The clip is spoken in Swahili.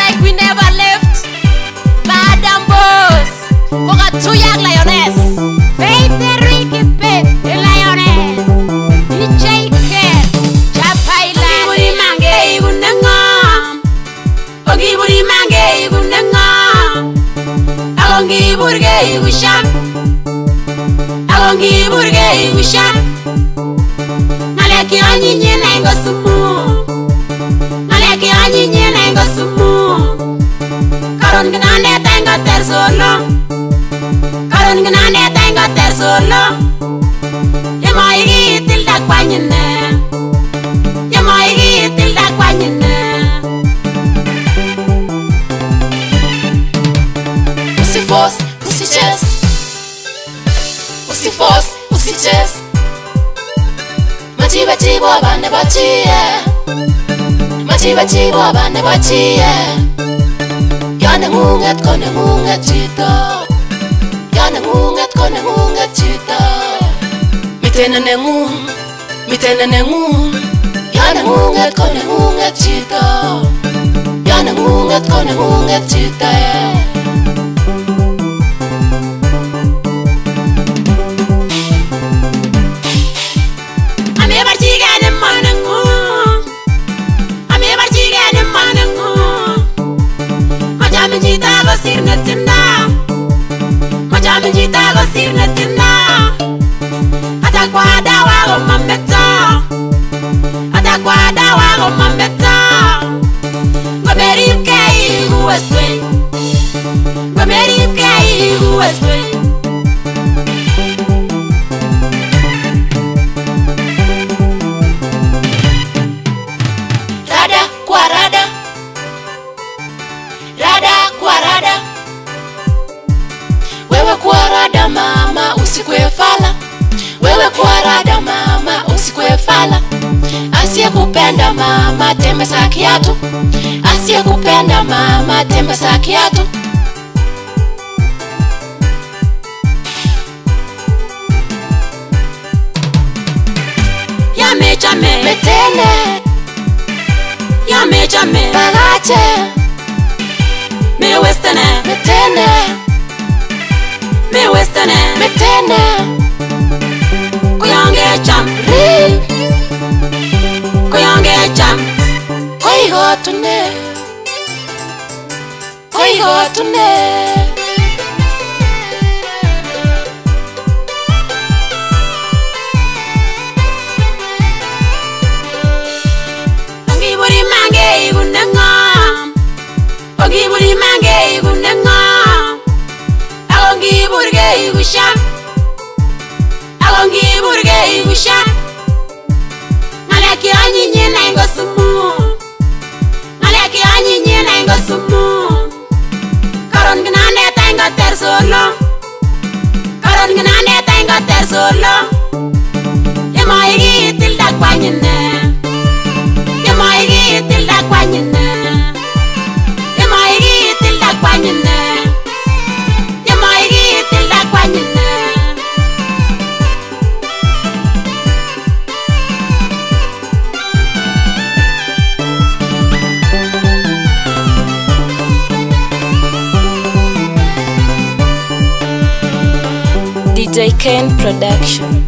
like we never left. Madam Boss, Koga too young lioness. Faith the Ricky Pet, the lioness. DJ Cat, Chapaila. Ogiburi mange igunengam. Ogiburi mange igunengam. Agongi burge igusha. Agongi burge igusha. Malaki anyinye na ngosumu. Malaki anyinye na ngosumu. Karon gnane tenga tersolo. Karon gnane tenga tersolo. Yamaigi tilda kwanyine. Yamaigi tilda kwanyine. Pussy force, pussy chest. Pussy force, pussy chest. Machiba chibo abane bachiye. Machiba chibo abane bachiye. Yana ngunget kone ngunget chito. Yana ngunget kone ngunget chito. Mitena nengun, mitena nengun. Yana ngunget kone ngunget chito. Yana ngunget kone ngunget chito. Ame barchigane manengu. Ame barchigane manengu. Majami jita go sirne tinda. Majami jita go sirne tinda. Atakwa dawa go mambeta. Atakwa dawa go mambeta. Goberi kei uwestwe. Goberi kei uwestwe. Rada kwa rada. Rada kwa rada. Wewe kwa rada mama usikwe fala. Wewe kwa rada mama usikwe fala. Asiye kupenda mama tembesa kiatu. Asiye kupenda mama tembesa kiatu. Ya mechame metene. Ya mechame bagache. Me westene metene. Me westene metene. Koyange cham ri. Koyange cham. Koi hotune. Koi hotune. Ogiburi mange igunengam. Ogiburi mange igunengam. Agongi burge igusha. Agongi burge igusha. Malaki anyinye na ngosumu. Malaki anyinye na ngosumu. Karon gnane tenga tersolo. Karon gnane tenga tersolo. Yamaigi tilda kwanyine. Yamaigi tilda kwanyine. Yamaigi tilda kwanyine. Yamaigi tilda kwanyine. DJ Ken Production.